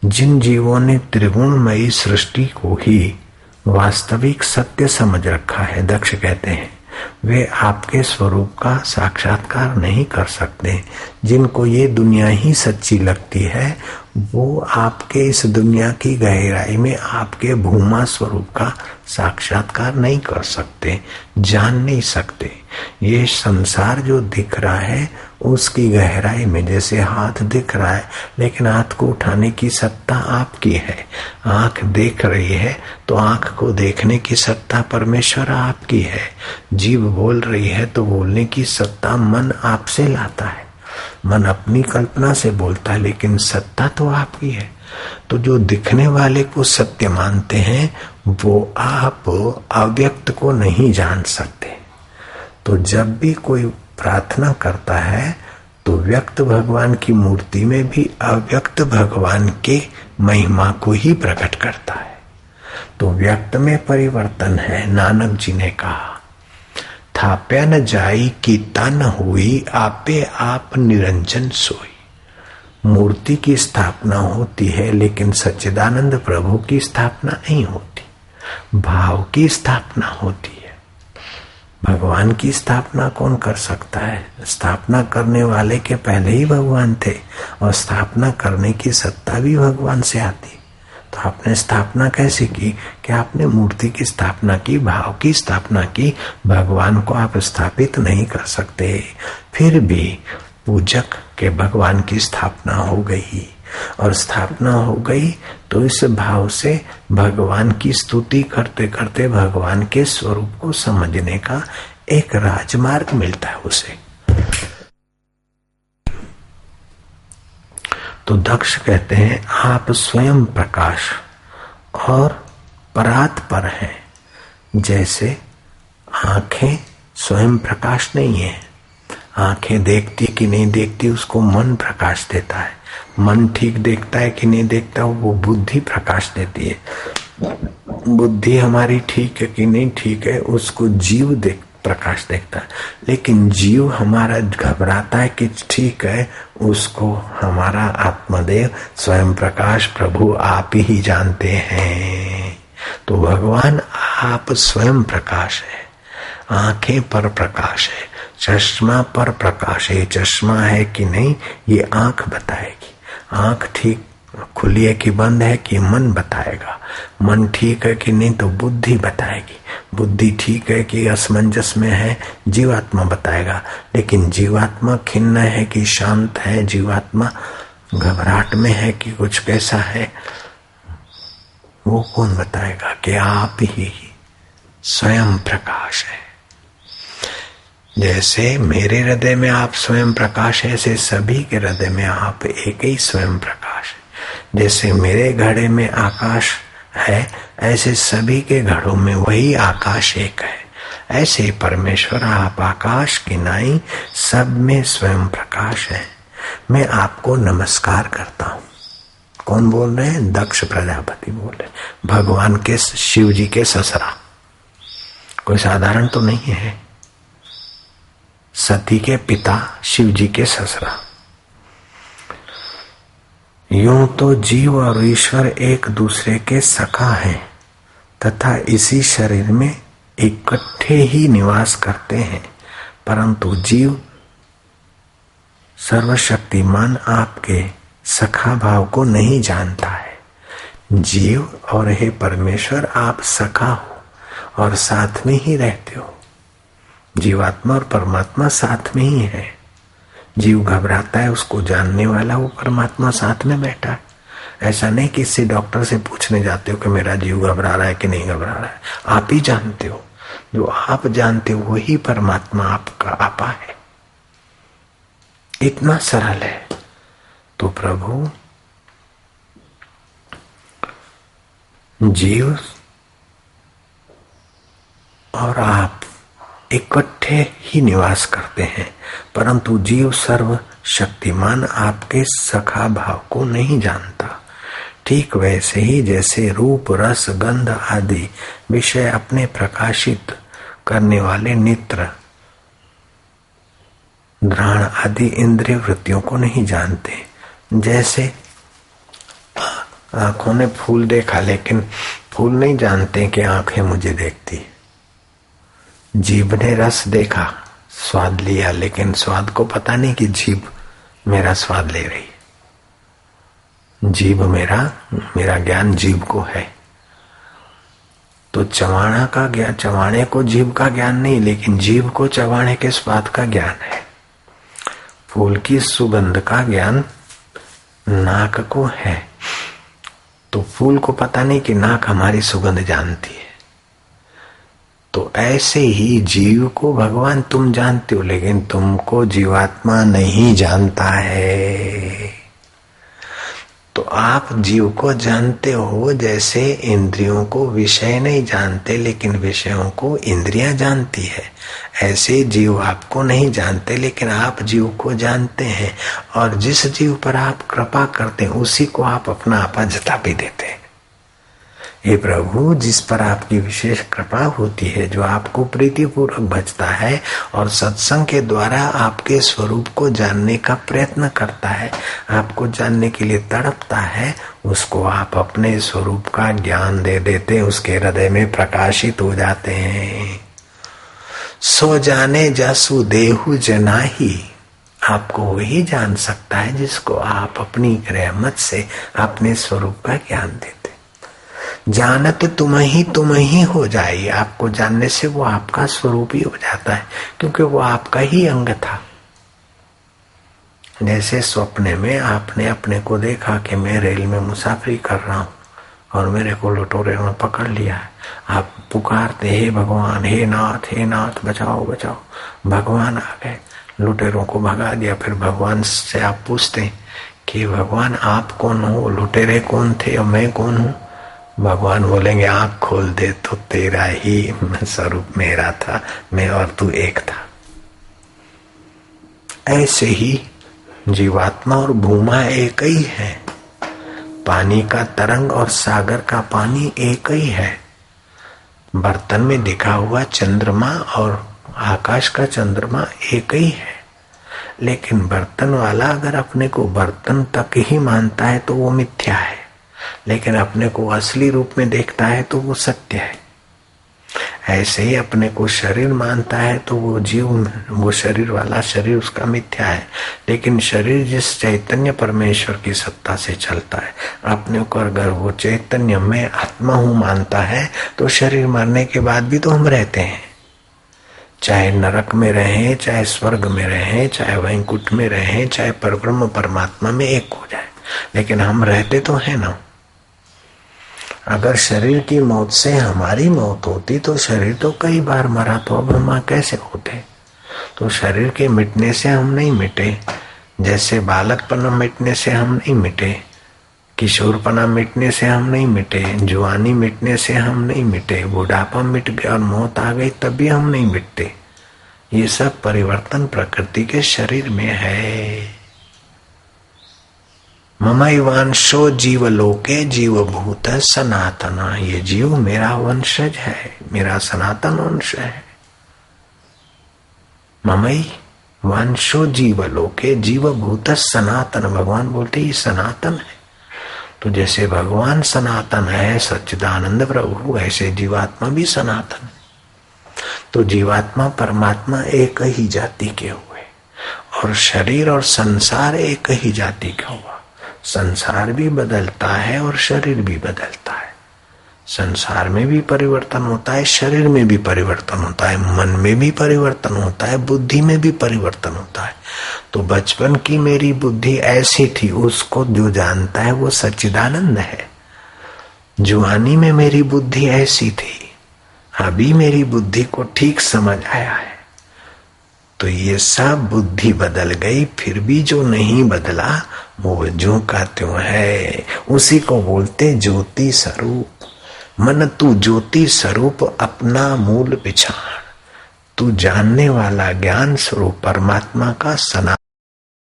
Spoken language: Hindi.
जिन जीवों ने त्रिगुणमयी सृष्टि को ही वास्तविक सत्य समझ रखा है, दक्ष कहते हैं, वे आपके स्वरूप का साक्षात्कार नहीं कर सकते। जिनको ये दुनिया ही सच्ची लगती है वो आपके इस दुनिया की गहराई में आपके भूमा स्वरूप का साक्षात्कार नहीं कर सकते, जान नहीं सकते। ये संसार जो दिख रहा है उसकी गहराई में जैसे हाथ दिख रहा है, लेकिन हाथ को उठाने की सत्ता आपकी है। आंख देख रही है तो आंख को देखने की सत्ता परमेश्वर आपकी है। जीभ बोल रही है तो बोलने की सत्ता मन आपसे लाता है। मन अपनी कल्पना से बोलता है लेकिन सत्ता तो आपकी है। तो जो दिखने वाले को सत्य मानते हैं वो आप अव्यक्त को नहीं जान सकते। तो जब भी कोई प्रार्थना करता है तो व्यक्त भगवान की मूर्ति में भी अव्यक्त भगवान के महिमा को ही प्रकट करता है। तो व्यक्त में परिवर्तन है। नानक जी ने कहा, थाप्या न जाई कीता न हुई, आपे आप निरंजन सोई। मूर्ति की स्थापना होती है लेकिन सच्चिदानंद प्रभु की स्थापना नहीं होती, भाव की स्थापना होती है। भगवान की स्थापना कौन कर सकता है? स्थापना करने वाले के पहले ही भगवान थे और स्थापना करने की सत्ता भी भगवान से आती। तो आपने स्थापना कैसे की कि आपने मूर्ति की स्थापना की, भाव की स्थापना की। भगवान को आप स्थापित नहीं कर सकते। फिर भी पूजक के भगवान की स्थापना हो गई और स्थापना हो गई तो इस भाव से भगवान की स्तुति करते करते भगवान के स्वरूप को समझने का एक राजमार्ग मिलता है उसे। तो दक्ष कहते हैं, आप स्वयं प्रकाश और परात पर हैं। जैसे आंखें स्वयं प्रकाश नहीं है, आंखें देखती कि नहीं देखती उसको मन प्रकाश देता है। मन ठीक देखता है कि नहीं देखता वो बुद्धि प्रकाश देती है। बुद्धि हमारी ठीक है कि नहीं ठीक है उसको जीव प्रकाश देखता है। लेकिन जीव हमारा घबराता है कि ठीक है, उसको हमारा आत्मदेव स्वयं प्रकाश प्रभु आप ही जानते हैं। तो भगवान आप स्वयं प्रकाश है। आंखें पर प्रकाश है, चश्मा पर प्रकाश है। चश्मा है कि नहीं ये आंख बताएगी। आंख ठीक खुली है कि बंद है कि मन बताएगा। मन ठीक है कि नहीं तो बुद्धि बताएगी। बुद्धि ठीक है कि असमंजस में है जीवात्मा बताएगा। लेकिन जीवात्मा खिन्न है कि शांत है, जीवात्मा घबराहट में है कि कुछ कैसा है, वो कौन बताएगा? कि आप ही स्वयं प्रकाश है। जैसे मेरे हृदय में आप स्वयं प्रकाश है, ऐसे सभी के हृदय में आप एक ही स्वयं प्रकाश है। जैसे मेरे घड़े में आकाश है ऐसे सभी के घड़ों में वही आकाश एक है। ऐसे परमेश्वर आप आकाश की नाई सब में स्वयं प्रकाश है। मैं आपको नमस्कार करता हूँ। कौन बोल रहे हैं? दक्ष प्रजापति बोल रहे हैं। भगवान के शिव जी के ससुरा, कोई साधारण तो नहीं है। सती के पिता शिव जी के ससुरा। यूं तो जीव और ईश्वर एक दूसरे के सखा हैं तथा इसी शरीर में इकट्ठे ही निवास करते हैं, परंतु जीव सर्वशक्तिमान आपके सखा भाव को नहीं जानता है। जीव और हे परमेश्वर आप सखा हो और साथ में ही रहते हो। जीवात्मा और परमात्मा साथ में ही है। जीव घबराता है, उसको जानने वाला वो परमात्मा साथ में बैठा है। ऐसा नहीं कि किसी डॉक्टर से पूछने जाते हो कि मेरा जीव घबरा रहा है कि नहीं घबरा रहा है। आप ही जानते हो। जो आप जानते हो वही परमात्मा आपका आपा है। इतना सरल है। तो प्रभु जीव और आप इकट्ठे ही निवास करते हैं, परंतु जीव सर्व शक्तिमान आपके सखा भाव को नहीं जानता। ठीक वैसे ही जैसे रूप रस गंध आदि विषय अपने प्रकाशित करने वाले नेत्र घ्राण आदि इंद्रिय वृत्तियों को नहीं जानते, जैसे आंखों ने फूल देखा लेकिन फूल नहीं जानते कि आंखें मुझे देखती। जीभ ने रस देखा, स्वाद लिया, लेकिन स्वाद को पता नहीं कि जीभ मेरा स्वाद ले रही। जीभ मेरा ज्ञान जीभ को है। तो चवाणा का ज्ञान, चवाणे को जीभ का ज्ञान नहीं, लेकिन जीभ को चवाणे के स्वाद का ज्ञान है। फूल की सुगंध का ज्ञान नाक को है। तो फूल को पता नहीं कि नाक हमारी सुगंध जानती है। तो ऐसे ही जीव को भगवान तुम जानते हो, लेकिन तुमको जीवात्मा नहीं जानता है। तो आप जीव को जानते हो जैसे इंद्रियों को विषय नहीं जानते, लेकिन विषयों को इंद्रियां जानती है। ऐसे जीव आपको नहीं जानते, लेकिन आप जीव को जानते हैं। और जिस जीव पर आप कृपा करते हैं उसी को आप अपना आपा जता भी देते हैं। हे प्रभु, जिस पर आपकी विशेष कृपा होती है, जो आपको प्रीतिपूर्वक भजता है और सत्संग के द्वारा आपके स्वरूप को जानने का प्रयत्न करता है, आपको जानने के लिए तड़पता है, उसको आप अपने स्वरूप का ज्ञान दे देते, उसके हृदय में प्रकाशित हो जाते हैं। सो जाने जासु देहु जनाही, आपको वही जान सकता है जिसको आप अपनी रहमत से अपने स्वरूप का ज्ञान देते। जानत तुम ही हो जाए, आपको जानने से वो आपका स्वरूप ही हो जाता है, क्योंकि वो आपका ही अंग था। जैसे स्वप्न में आपने अपने को देखा कि मैं रेल में मुसाफरी कर रहा हूँ और मेरे को लुटेरों ने पकड़ लिया है। आप पुकारते, हे भगवान, हे नाथ बचाओ बचाओ। भगवान आ गए, लुटेरों को भगा दिया। फिर भगवान से आप पूछते कि भगवान आप कौन हो, लुटेरे कौन थे और मैं कौन हूँ? भगवान बोलेंगे आंख खोल दे तो तेरा ही स्वरूप मेरा था, मैं और तू एक था। ऐसे ही जीवात्मा और भूमा एक ही है। पानी का तरंग और सागर का पानी एक ही है। बर्तन में दिखा हुआ चंद्रमा और आकाश का चंद्रमा एक ही है। लेकिन बर्तन वाला अगर अपने को बर्तन तक ही मानता है तो वो मिथ्या है, लेकिन अपने को असली रूप में देखता है तो वो सत्य है। ऐसे ही अपने को शरीर मानता है तो वो जीव, वो शरीर वाला शरीर उसका मिथ्या है। लेकिन शरीर जिस चैतन्य परमेश्वर की सत्ता से चलता है, अपने को अगर वो चैतन्य में आत्मा हूं मानता है तो शरीर मरने के बाद भी तो हम रहते हैं। चाहे नरक में रहें, चाहे स्वर्ग में रहें, चाहे वैकुंठ में रहें, चाहे परब्रह्म परमात्मा में एक हो जाए, लेकिन हम रहते तो है ना। अगर शरीर की मौत से हमारी मौत होती तो शरीर तो कई बार मरा, तो अब हम कैसे होते? तो शरीर के मिटने से हम नहीं मिटे, जैसे बालकपना मिटने से हम नहीं मिटे, किशोरपना मिटने से हम नहीं मिटे, जवानी मिटने से हम नहीं मिटे, बुढ़ापा मिट गया और मौत आ गई तभी हम नहीं मिटते। ये सब परिवर्तन प्रकृति के शरीर में है। ममैवांशो जीवलोके जीवभूत सनातना, ये जीव मेरा वंशज है, मेरा सनातन वंश है। ममई वंशो जीवलोके जीवभूत सनातन, भगवान बोलते ये सनातन है। तो जैसे भगवान सनातन है, सच्चिदानंद प्रभु, ऐसे जीवात्मा भी सनातन है। तो जीवात्मा परमात्मा एक ही जाति के हुए और शरीर और संसार एक ही जाति का हुआ। संसार भी बदलता है और शरीर भी बदलता है। संसार में भी परिवर्तन होता है, शरीर में भी परिवर्तन होता है, मन में भी परिवर्तन होता है, बुद्धि में भी परिवर्तन होता है। तो बचपन की मेरी बुद्धि ऐसी थी, उसको जो जानता है वो सच्चिदानंद है। जुआनी में मेरी बुद्धि ऐसी थी, अभी मेरी बुद्धि को ठीक समझ आया है। तो ये सब बुद्धि बदल गई, फिर भी जो नहीं बदला वो जो का त्यों है। उसी को बोलते ज्योति स्वरूप। मन तू ज्योति स्वरूप अपना मूल पिछाड़, तू जानने वाला ज्ञान स्वरूप परमात्मा का सना